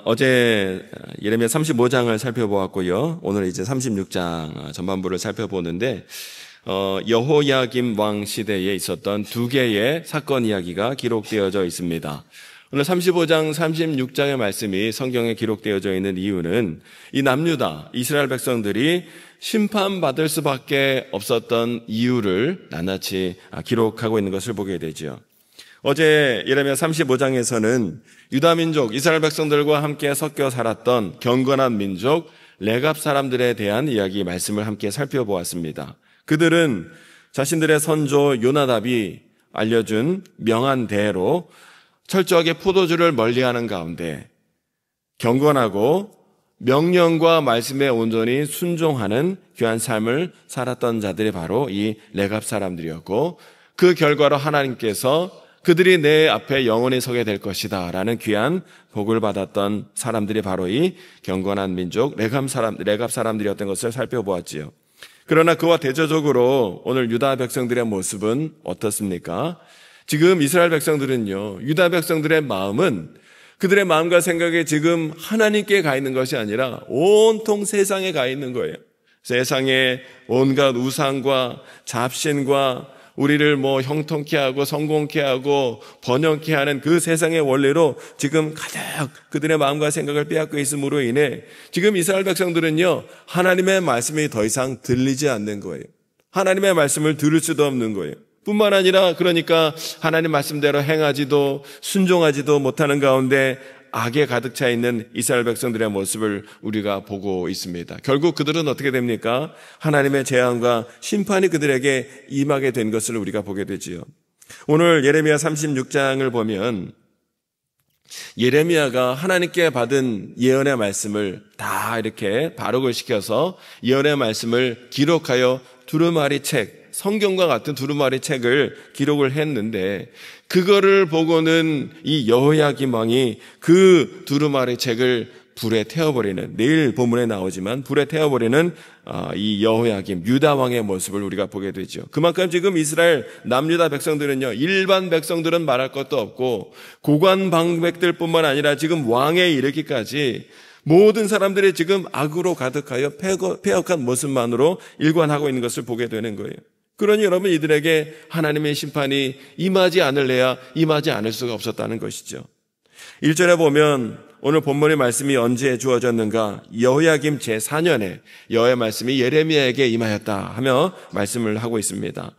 어제 예레미야 35장을 살펴보았고요. 오늘 이제 36장 전반부를 살펴보는데 여호야김 왕 시대에 있었던 두 개의 사건 이야기가 기록되어져 있습니다. 오늘 35장, 36장의 말씀이 성경에 기록되어져 있는 이유는 이 남유다, 이스라엘 백성들이 심판받을 수밖에 없었던 이유를 낱낱이 기록하고 있는 것을 보게 되죠. 어제 예레미야 35장에서는 유다 민족, 이스라엘 백성들과 함께 섞여 살았던 경건한 민족, 레갑 사람들에 대한 이야기 말씀을 함께 살펴보았습니다. 그들은 자신들의 선조 요나답이 알려준 명한대로 철저하게 포도주를 멀리하는 가운데 경건하고 명령과 말씀에 온전히 순종하는 귀한 삶을 살았던 자들이 바로 이 레갑 사람들이었고, 그 결과로 하나님께서 그들이 내 앞에 영원히 서게 될 것이다 라는 귀한 복을 받았던 사람들이 바로 이 경건한 민족 레갑 사람들이었던 것을 살펴보았지요. 그러나 그와 대조적으로 오늘 유다 백성들의 모습은 어떻습니까? 지금 이스라엘 백성들은요, 유다 백성들의 마음은 그들의 마음과 생각이 지금 하나님께 가 있는 것이 아니라 온통 세상에 가 있는 거예요. 세상에 온갖 우상과 잡신과 우리를 형통케 하고 성공케 하고 번영케 하는 그 세상의 원리로 지금 가득 그들의 마음과 생각을 빼앗고 있음으로 인해 지금 이스라엘 백성들은요, 하나님의 말씀이 더 이상 들리지 않는 거예요. 하나님의 말씀을 들을 수도 없는 거예요. 뿐만 아니라 그러니까 하나님 말씀대로 행하지도 순종하지도 못하는 가운데 악에 가득 차 있는 이스라엘 백성들의 모습을 우리가 보고 있습니다. 결국 그들은 어떻게 됩니까? 하나님의 재앙과 심판이 그들에게 임하게 된 것을 우리가 보게 되지요. 오늘 예레미야 36장을 보면 예레미야가 하나님께 받은 예언의 말씀을 다 이렇게 발옥을 시켜서 예언의 말씀을 기록하여 두루마리 책, 성경과 같은 두루마리 책을 기록을 했는데, 그거를 보고는 이 여호야김 왕이 그 두루마리 책을 불에 태워버리는, 내일 본문에 나오지만 불에 태워버리는 이 여호야김 유다 왕의 모습을 우리가 보게 되죠. 그만큼 지금 이스라엘 남유다 백성들은요, 일반 백성들은 말할 것도 없고 고관 방백들뿐만 아니라 지금 왕에 이르기까지 모든 사람들이 지금 악으로 가득하여 폐역한 모습만으로 일관하고 있는 것을 보게 되는 거예요. 그러니 여러분, 이들에게 하나님의 심판이 임하지 않을래야 임하지 않을 수가 없었다는 것이죠. 1절에 보면 오늘 본문의 말씀이 언제 주어졌는가? 여호야김 제4년에 여호와의 말씀이 예레미야에게 임하였다 하며 말씀을 하고 있습니다.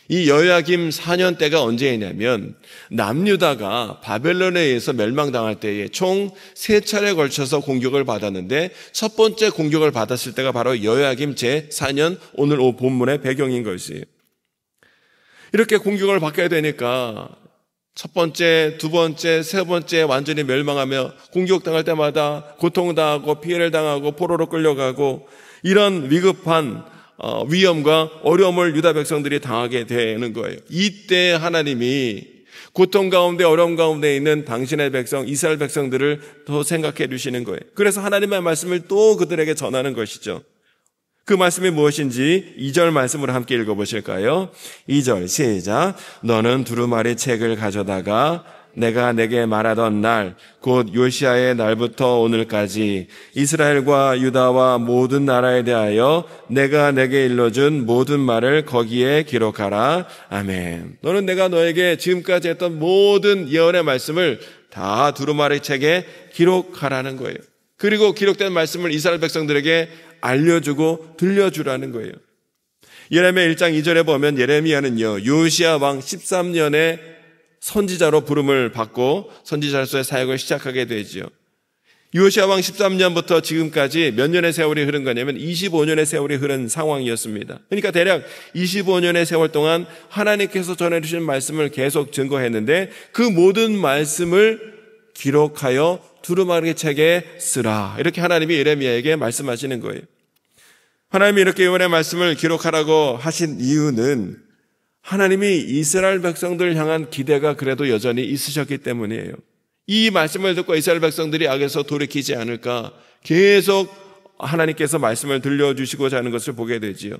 이 여호야김 4년 때가 언제이냐면 남유다가 바벨론에 의해서 멸망당할 때에 총 3차례에 걸쳐서 공격을 받았는데, 첫 번째 공격을 받았을 때가 바로 여호야김 제4년 오늘 본문의 배경인 것이에요. 이렇게 공격을 받게 되니까 첫 번째, 두 번째, 세 번째 완전히 멸망하며 공격당할 때마다 고통당하고 피해를 당하고 포로로 끌려가고, 이런 위급한 위험과 어려움을 유다 백성들이 당하게 되는 거예요. 이때 하나님이 고통 가운데 어려움 가운데 있는 당신의 백성 이스라엘 백성들을 더 생각해 주시는 거예요. 그래서 하나님의 말씀을 또 그들에게 전하는 것이죠. 그 말씀이 무엇인지 2절 말씀으로 함께 읽어보실까요? 2절 시작. 너는 두루마리 책을 가져다가 내가 내게 말하던 날, 곧 요시아의 날부터 오늘까지 이스라엘과 유다와 모든 나라에 대하여 내가 내게 일러준 모든 말을 거기에 기록하라. 아멘. 너는 내가 너에게 지금까지 했던 모든 예언의 말씀을 다 두루마리 책에 기록하라는 거예요. 그리고 기록된 말씀을 이스라엘 백성들에게 알려주고 들려주라는 거예요. 예레미야 1장 2절에 보면 예레미야는요, 요시아 왕 13년에 선지자로 부름을 받고 선지자로서의 사역을 시작하게 되지요. 요시아 왕 13년부터 지금까지 몇 년의 세월이 흐른 거냐면 25년의 세월이 흐른 상황이었습니다. 그러니까 대략 25년의 세월 동안 하나님께서 전해주신 말씀을 계속 증거했는데, 그 모든 말씀을 기록하여 두루마리 책에 쓰라, 이렇게 하나님이 예레미야에게 말씀하시는 거예요. 하나님이 이렇게 예언의 말씀을 기록하라고 하신 이유는 하나님이 이스라엘 백성들을 향한 기대가 그래도 여전히 있으셨기 때문이에요. 이 말씀을 듣고 이스라엘 백성들이 악에서 돌이키지 않을까, 계속 하나님께서 말씀을 들려주시고자 하는 것을 보게 되지요.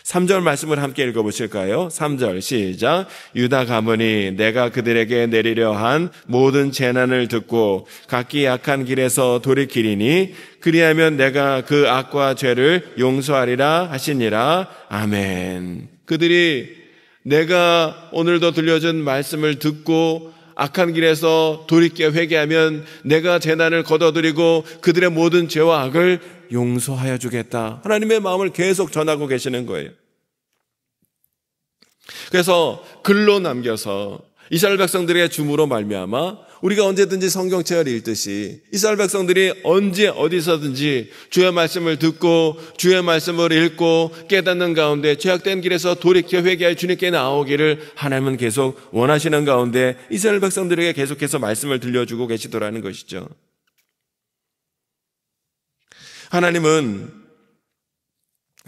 3절 말씀을 함께 읽어보실까요? 3절 시작. 유다 가문이 내가 그들에게 내리려 한 모든 재난을 듣고 각기 악한 길에서 돌이키리니 그리하면 내가 그 악과 죄를 용서하리라 하시니라. 아멘. 그들이 내가 오늘도 들려준 말씀을 듣고 악한 길에서 돌이켜 회개하면 내가 재난을 걷어들이고 그들의 모든 죄와 악을 용서하여 주겠다. 하나님의 마음을 계속 전하고 계시는 거예요. 그래서 글로 남겨서 이스라엘 백성들의 줌으로 말미암아 우리가 언제든지 성경책을 읽듯이 이스라엘 백성들이 언제 어디서든지 주의 말씀을 듣고 주의 말씀을 읽고 깨닫는 가운데 죄악된 길에서 돌이켜 회개할 주님께 나오기를 하나님은 계속 원하시는 가운데 이스라엘 백성들에게 계속해서 말씀을 들려주고 계시더라는 것이죠. 하나님은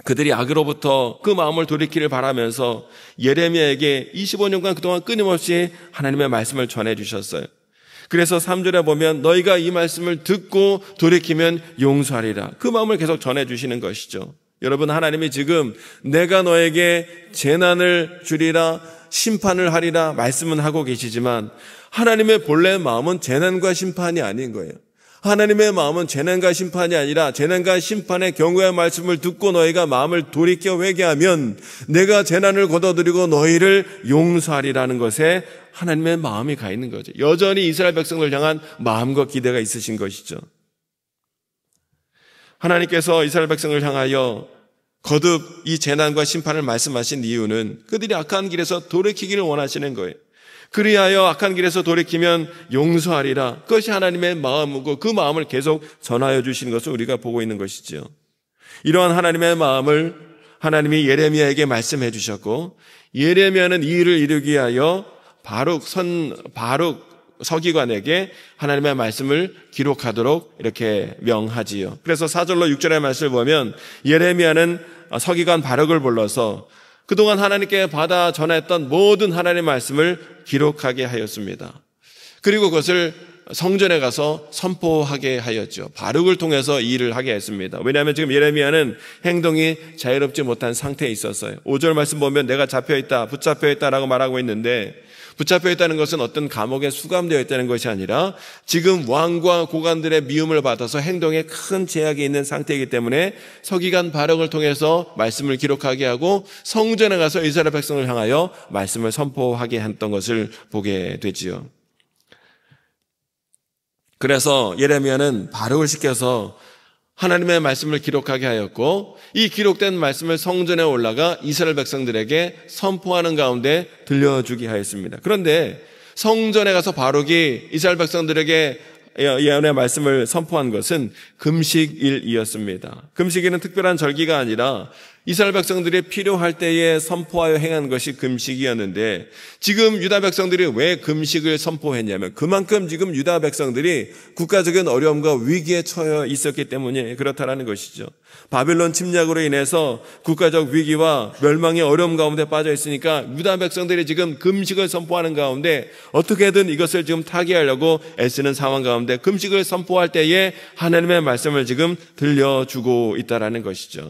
그들이 악으로부터 그 마음을 돌이키를 바라면서 예레미야에게 25년간 그동안 끊임없이 하나님의 말씀을 전해주셨어요. 그래서 3절에 보면 너희가 이 말씀을 듣고 돌이키면 용서하리라. 그 마음을 계속 전해주시는 것이죠. 여러분, 하나님이 지금 내가 너에게 재난을 주리라, 심판을 하리라 말씀은 하고 계시지만 하나님의 본래 마음은 재난과 심판이 아닌 거예요. 하나님의 마음은 재난과 심판이 아니라 재난과 심판의 경고의 말씀을 듣고 너희가 마음을 돌이켜 회개하면 내가 재난을 걷어들이고 너희를 용서하리라는 것에 하나님의 마음이 가 있는 거죠. 여전히 이스라엘 백성을 향한 마음과 기대가 있으신 것이죠. 하나님께서 이스라엘 백성을 향하여 거듭 이 재난과 심판을 말씀하신 이유는 그들이 악한 길에서 돌이키기를 원하시는 거예요. 그리하여 악한 길에서 돌이키면 용서하리라. 그것이 하나님의 마음이고 그 마음을 계속 전하여 주시는 것을 우리가 보고 있는 것이지요. 이러한 하나님의 마음을 하나님이 예레미야에게 말씀해 주셨고 예레미야는 이 일을 이루기 위하여 바룩 서기관에게 하나님의 말씀을 기록하도록 이렇게 명하지요. 그래서 4절로 6절의 말씀을 보면 예레미야는 서기관 바룩을 불러서 그동안 하나님께 받아 전했던 모든 하나님의 말씀을 기록하게 하였습니다. 그리고 그것을 성전에 가서 선포하게 하였죠. 바룩을 통해서 이 일을 하게 했습니다. 왜냐하면 지금 예레미야는 행동이 자유롭지 못한 상태에 있었어요. 5절 말씀 보면 내가 잡혀있다, 붙잡혀있다라고 말하고 있는데 붙잡혀 있다는 것은 어떤 감옥에 수감되어 있다는 것이 아니라 지금 왕과 고관들의 미움을 받아서 행동에 큰 제약이 있는 상태이기 때문에 서기관 바룩을 통해서 말씀을 기록하게 하고 성전에 가서 이스라엘 백성을 향하여 말씀을 선포하게 했던 것을 보게 되지요. 그래서 예레미야는 바룩을 시켜서 하나님의 말씀을 기록하게 하였고 이 기록된 말씀을 성전에 올라가 이스라엘 백성들에게 선포하는 가운데 들려주게 하였습니다. 그런데 성전에 가서 바룩이 이스라엘 백성들에게 예언의 말씀을 선포한 것은 금식일이었습니다. 금식일은 특별한 절기가 아니라 이스라엘 백성들이 필요할 때에 선포하여 행한 것이 금식이었는데 지금 유다 백성들이 왜 금식을 선포했냐면 그만큼 지금 유다 백성들이 국가적인 어려움과 위기에 처해 있었기 때문에 그렇다라는 것이죠. 바빌론 침략으로 인해서 국가적 위기와 멸망의 어려움 가운데 빠져 있으니까 유다 백성들이 지금 금식을 선포하는 가운데 어떻게든 이것을 지금 타개하려고 애쓰는 상황 가운데 금식을 선포할 때에 하나님의 말씀을 지금 들려주고 있다라는 것이죠.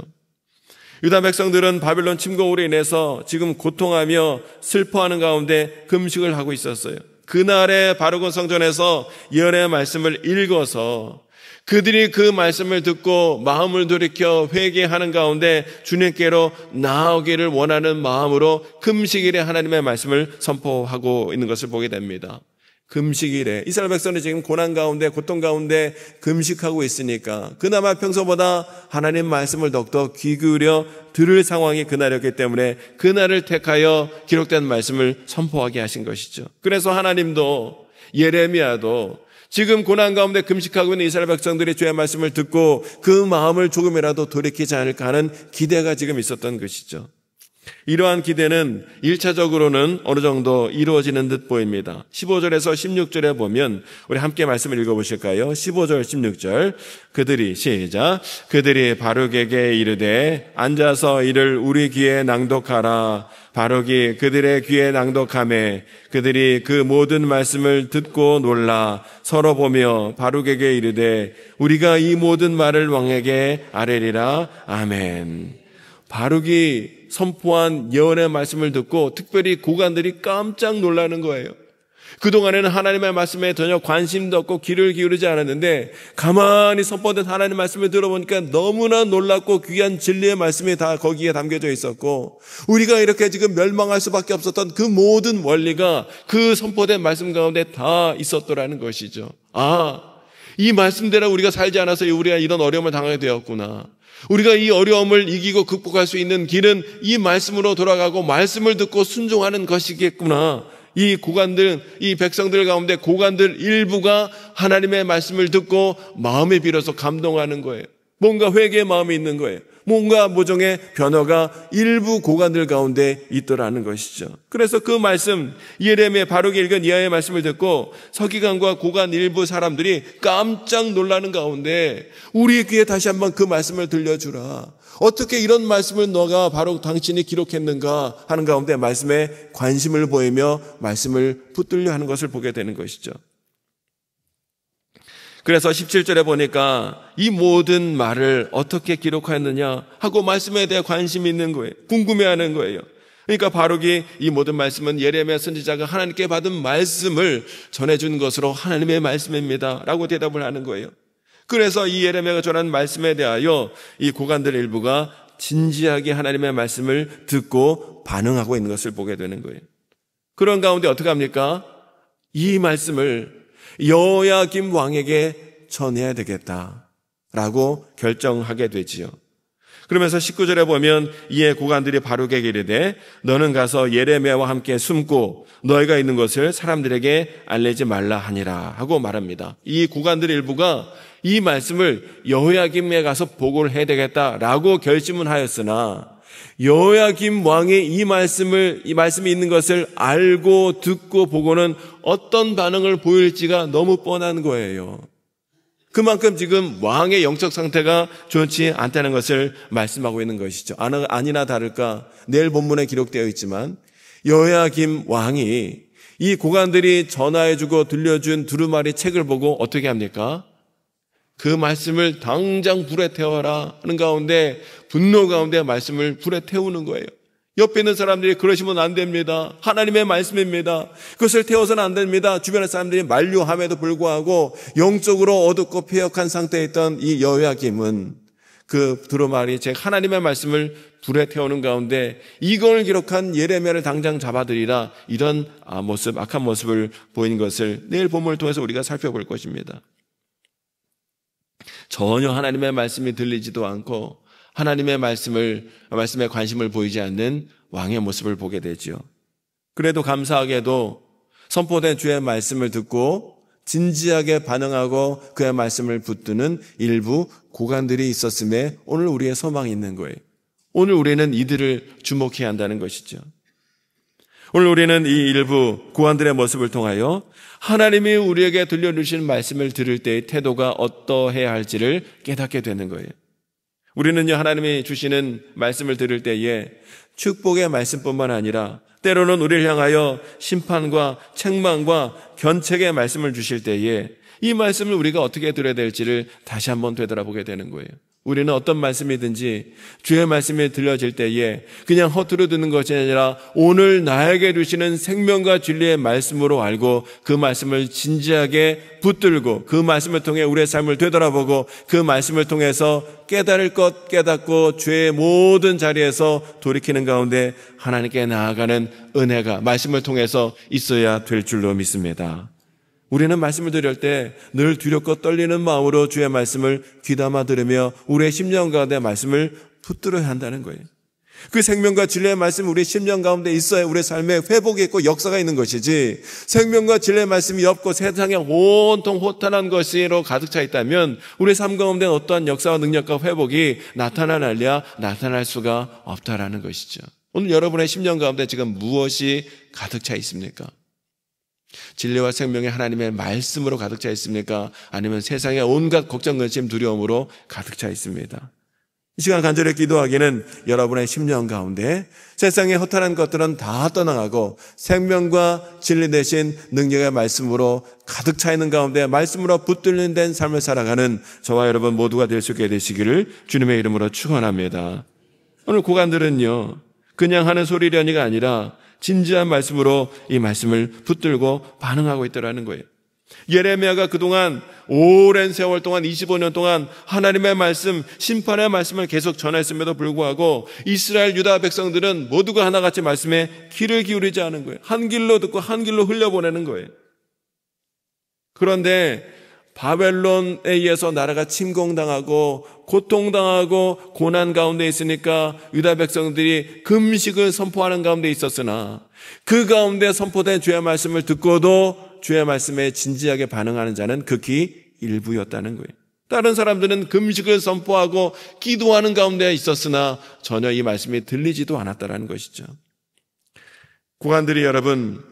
유다 백성들은 바빌론 침공으로 인해서 지금 고통하며 슬퍼하는 가운데 금식을 하고 있었어요. 그날의 바룩은 성전에서 예언의 말씀을 읽어서 그들이 그 말씀을 듣고 마음을 돌이켜 회개하는 가운데 주님께로 나아오기를 원하는 마음으로 금식일에 하나님의 말씀을 선포하고 있는 것을 보게 됩니다. 금식일에 이스라엘 백성이 지금 고난 가운데 고통 가운데 금식하고 있으니까 그나마 평소보다 하나님 말씀을 더욱더 귀 기울여 들을 상황이 그날이었기 때문에 그날을 택하여 기록된 말씀을 선포하게 하신 것이죠. 그래서 하나님도 예레미야도 지금 고난 가운데 금식하고 있는 이스라엘 백성들이 주의 말씀을 듣고 그 마음을 조금이라도 돌이키지 않을까 하는 기대가 지금 있었던 것이죠. 이러한 기대는 1차적으로는 어느 정도 이루어지는 듯 보입니다. 15절에서 16절에 보면 우리 함께 말씀을 읽어보실까요? 15절 16절 그들이 시작 그들이 바룩에게 이르되 앉아서 이를 우리 귀에 낭독하라 바룩이 그들의 귀에 낭독하매 그들이 그 모든 말씀을 듣고 놀라 서로 보며 바룩에게 이르되 우리가 이 모든 말을 왕에게 아뢰리라. 아멘. 바룩이 선포한 예언의 말씀을 듣고 특별히 고관들이 깜짝 놀라는 거예요. 그동안에는 하나님의 말씀에 전혀 관심도 없고 귀를 기울이지 않았는데 가만히 선포된 하나님의 말씀을 들어보니까 너무나 놀랍고 귀한 진리의 말씀이 다 거기에 담겨져 있었고, 우리가 이렇게 지금 멸망할 수밖에 없었던 그 모든 원리가 그 선포된 말씀 가운데 다 있었더라는 것이죠. 이 말씀대로 우리가 살지 않아서 우리가 이런 어려움을 당하게 되었구나. 우리가 이 어려움을 이기고 극복할 수 있는 길은 이 말씀으로 돌아가고 말씀을 듣고 순종하는 것이겠구나. 이 고관들, 이 백성들 가운데 고관들 일부가 하나님의 말씀을 듣고 마음에 빌어서 감동하는 거예요. 뭔가 회개의 마음이 있는 거예요. 뭔가 모종의 변화가 일부 고관들 가운데 있더라는 것이죠. 그래서 그 말씀, 예레미야 바룩이 읽은 이하의 말씀을 듣고 서기관과 고관 일부 사람들이 깜짝 놀라는 가운데 우리 귀에 다시 한번 그 말씀을 들려주라. 어떻게 이런 말씀을 너가 바로 당신이 기록했는가 하는 가운데 말씀에 관심을 보이며 말씀을 붙들려 하는 것을 보게 되는 것이죠. 그래서 17절에 보니까 이 모든 말을 어떻게 기록하였느냐 하고 말씀에 대해 관심이 있는 거예요. 궁금해하는 거예요. 그러니까 바룩이 이 모든 말씀은 예레미야 선지자가 하나님께 받은 말씀을 전해준 것으로 하나님의 말씀입니다 라고 대답을 하는 거예요. 그래서 이 예레미야가 전한 말씀에 대하여 이 고관들 일부가 진지하게 하나님의 말씀을 듣고 반응하고 있는 것을 보게 되는 거예요. 그런 가운데 어떻게 합니까? 이 말씀을 여호야김 왕에게 전해야 되겠다라고 결정하게 되지요. 그러면서 19절에 보면 이에 고관들이 바룩에게 이르되 너는 가서 예레미야와 함께 숨고 너희가 있는 것을 사람들에게 알리지 말라 하니라 하고 말합니다. 이 고관들 일부가 이 말씀을 여호야김에 가서 보고를 해야 되겠다라고 결심은 하였으나 여호야김 왕이 이 말씀이 있는 것을 알고 듣고 보고는 어떤 반응을 보일지가 너무 뻔한 거예요. 그만큼 지금 왕의 영적 상태가 좋지 않다는 것을 말씀하고 있는 것이죠. 아니나 다를까 내일 본문에 기록되어 있지만 여호야김 왕이 이 고관들이 전화해주고 들려준 두루마리 책을 보고 어떻게 합니까? 그 말씀을 당장 불에 태워라 하는 가운데 분노 가운데 말씀을 불에 태우는 거예요. 옆에 있는 사람들이 그러시면 안 됩니다. 하나님의 말씀입니다. 그것을 태워서는 안 됩니다. 주변의 사람들이 만류함에도 불구하고 영적으로 어둡고 폐역한 상태에 있던 이 여호야김은 그 두루마리 책 하나님의 말씀을 불에 태우는 가운데 이걸 기록한 예레미야를 당장 잡아들이라 이런 모습, 악한 모습을 보인 것을 내일 본문을 통해서 우리가 살펴볼 것입니다. 전혀 하나님의 말씀이 들리지도 않고 하나님의 말씀에 관심을 보이지 않는 왕의 모습을 보게 되죠. 그래도 감사하게도 선포된 주의 말씀을 듣고 진지하게 반응하고 그의 말씀을 붙드는 일부 고관들이 있었음에 오늘 우리의 소망이 있는 거예요. 오늘 우리는 이들을 주목해야 한다는 것이죠. 오늘 우리는 이 일부 고관들의 모습을 통하여 하나님이 우리에게 들려주신 말씀을 들을 때의 태도가 어떠해야 할지를 깨닫게 되는 거예요. 우리는요, 하나님이 주시는 말씀을 들을 때에 축복의 말씀뿐만 아니라 때로는 우리를 향하여 심판과 책망과 견책의 말씀을 주실 때에 이 말씀을 우리가 어떻게 들어야 될지를 다시 한번 되돌아보게 되는 거예요. 우리는 어떤 말씀이든지 주의 말씀이 들려질 때에 그냥 허투루 듣는 것이 아니라 오늘 나에게 주시는 생명과 진리의 말씀으로 알고 그 말씀을 진지하게 붙들고 그 말씀을 통해 우리의 삶을 되돌아보고 그 말씀을 통해서 깨달을 것 깨닫고 죄의 모든 자리에서 돌이키는 가운데 하나님께 나아가는 은혜가 말씀을 통해서 있어야 될 줄로 믿습니다. 우리는 말씀을 들을 때 늘 두렵고 떨리는 마음으로 주의 말씀을 귀담아 들으며 우리의 심령 가운데 말씀을 붙들어야 한다는 거예요. 그 생명과 진리의 말씀이 우리의 심령 가운데 있어야 우리의 삶에 회복이 있고 역사가 있는 것이지, 생명과 진리의 말씀이 없고 세상에 온통 호탄한 것으로 가득 차 있다면 우리의 삶 가운데 어떠한 역사와 능력과 회복이 나타나느냐 나타날 수가 없다라는 것이죠. 오늘 여러분의 심령 가운데 지금 무엇이 가득 차 있습니까? 진리와 생명의 하나님의 말씀으로 가득 차 있습니까? 아니면 세상의 온갖 걱정, 근심, 두려움으로 가득 차 있습니다. 이 시간 간절히 기도하기는 여러분의 심령 가운데 세상의 허탄한 것들은 다 떠나가고 생명과 진리 대신 능력의 말씀으로 가득 차 있는 가운데 말씀으로 붙들린 된 삶을 살아가는 저와 여러분 모두가 될 수 있게 되시기를 주님의 이름으로 축원합니다. 오늘 고관들은요, 그냥 하는 소리려니가 아니라 진지한 말씀으로 이 말씀을 붙들고 반응하고 있더라는 거예요. 예레미야가 그동안 오랜 세월 동안 25년 동안 하나님의 말씀, 심판의 말씀을 계속 전했음에도 불구하고 이스라엘 유다 백성들은 모두가 하나같이 말씀에 귀를 기울이지 않은 거예요. 한 길로 듣고 한 길로 흘려보내는 거예요. 그런데 바벨론에 의해서 나라가 침공당하고 고통당하고 고난 가운데 있으니까 유다 백성들이 금식을 선포하는 가운데 있었으나 그 가운데 선포된 주의 말씀을 듣고도 주의 말씀에 진지하게 반응하는 자는 극히 일부였다는 거예요. 다른 사람들은 금식을 선포하고 기도하는 가운데 있었으나 전혀 이 말씀이 들리지도 않았다는 것이죠. 고관들이 여러분,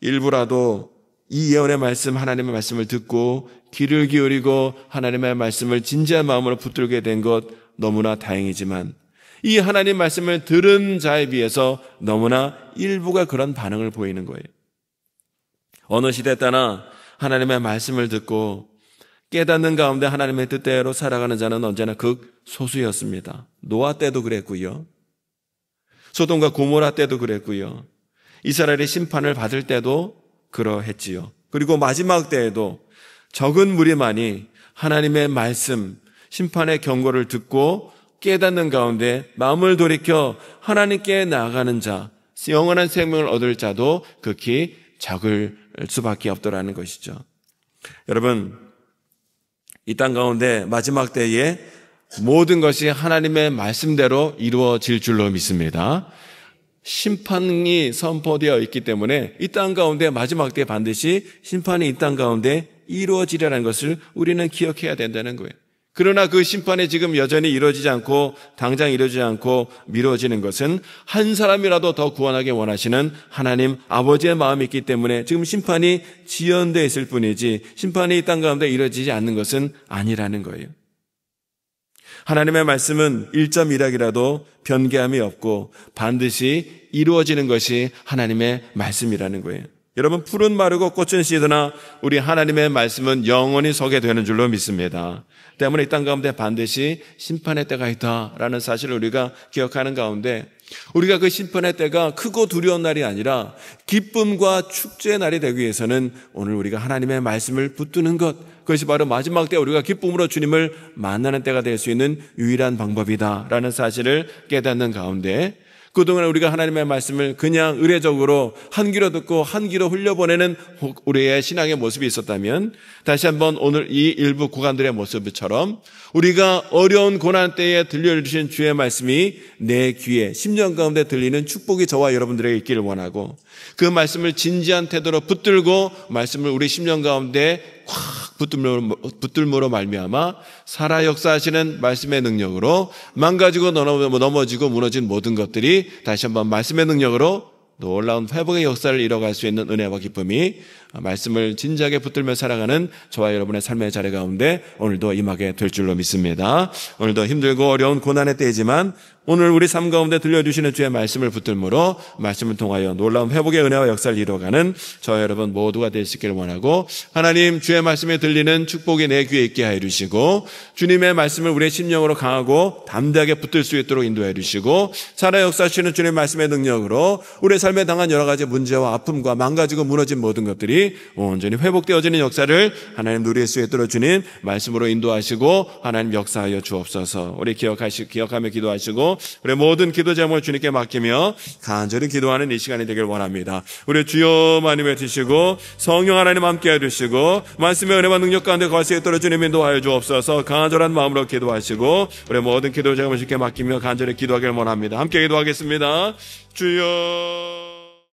일부라도 이 예언의 말씀, 하나님의 말씀을 듣고 귀를 기울이고 하나님의 말씀을 진지한 마음으로 붙들게 된 것 너무나 다행이지만 이 하나님 말씀을 들은 자에 비해서 너무나 일부가 그런 반응을 보이는 거예요. 어느 시대 때나 하나님의 말씀을 듣고 깨닫는 가운데 하나님의 뜻대로 살아가는 자는 언제나 극소수였습니다. 노아 때도 그랬고요. 소돔과 고모라 때도 그랬고요. 이스라엘이 심판을 받을 때도 그러했지요. 그리고 마지막 때에도 적은 무리만이 하나님의 말씀, 심판의 경고를 듣고 깨닫는 가운데 마음을 돌이켜 하나님께 나아가는 자, 영원한 생명을 얻을 자도 극히 적을 수밖에 없더라는 것이죠. 여러분, 이 땅 가운데 마지막 때에 모든 것이 하나님의 말씀대로 이루어질 줄로 믿습니다. 심판이 선포되어 있기 때문에 이 땅 가운데 마지막 때 반드시 심판이 이 땅 가운데 이루어지려는 것을 우리는 기억해야 된다는 거예요. 그러나 그 심판이 지금 여전히 이루어지지 않고 당장 이루어지지 않고 미뤄지는 것은 한 사람이라도 더 구원하기 원하시는 하나님 아버지의 마음이 있기 때문에 지금 심판이 지연되어 있을 뿐이지 심판이 이 땅 가운데 이루어지지 않는 것은 아니라는 거예요. 하나님의 말씀은 1.1학이라도 변개함이 없고 반드시 이루어지는 것이 하나님의 말씀이라는 거예요. 여러분, 풀은 마르고 꽃은 시드나 우리 하나님의 말씀은 영원히 서게 되는 줄로 믿습니다. 때문에 이 땅 가운데 반드시 심판의 때가 있다라는 사실을 우리가 기억하는 가운데 우리가 그 심판의 때가 크고 두려운 날이 아니라 기쁨과 축제의 날이 되기 위해서는 오늘 우리가 하나님의 말씀을 붙드는 것, 그것이 바로 마지막 때 우리가 기쁨으로 주님을 만나는 때가 될 수 있는 유일한 방법이다라는 사실을 깨닫는 가운데 그동안 우리가 하나님의 말씀을 그냥 의례적으로 한 귀로 듣고 한 귀로 흘려보내는 우리의 신앙의 모습이 있었다면 다시 한번 오늘 이 일부 구간들의 모습처럼 우리가 어려운 고난 때에 들려주신 주의 말씀이 내 귀에 심령 가운데 들리는 축복이 저와 여러분들에게 있기를 원하고 그 말씀을 진지한 태도로 붙들고 말씀을 우리 심령 가운데 확 붙들므로 말미암아 살아 역사하시는 말씀의 능력으로 망가지고 넘어지고 무너진 모든 것들이 다시 한번 말씀의 능력으로 놀라운 회복의 역사를 이뤄갈 수 있는 은혜와 기쁨이 말씀을 진지하게 붙들며 살아가는 저와 여러분의 삶의 자리 가운데 오늘도 임하게 될 줄로 믿습니다. 오늘도 힘들고 어려운 고난의 때이지만 오늘 우리 삶 가운데 들려주시는 주의 말씀을 붙들므로 말씀을 통하여 놀라운 회복의 은혜와 역사를 이루어가는 저와 여러분 모두가 될 수 있기를 원하고 하나님 주의 말씀에 들리는 축복이 내 귀에 있게 하여 주시고 주님의 말씀을 우리의 심령으로 강하고 담대하게 붙들 수 있도록 인도해 주시고 살아 역사하시는 주님의 말씀의 능력으로 우리의 삶에 당한 여러 가지 문제와 아픔과 망가지고 무너진 모든 것들이 온전히 회복되어지는 역사를 하나님 누릴 수 있도록 주님 말씀으로 인도하시고 하나님 역사하여 주옵소서. 우리 기억하며 기도하시고 우리 모든 기도 제목을 주님께 맡기며 간절히 기도하는 이 시간이 되길 원합니다. 우리 주여 많이 외치시고 성령 하나님 함께해 주시고 말씀의 은혜와 능력 가운데 거할 수 있도록 주님 인도하여 주옵소서. 간절한 마음으로 기도하시고 우리 모든 기도 제목을 주님께 맡기며 간절히 기도하길 원합니다. 함께 기도하겠습니다. 주여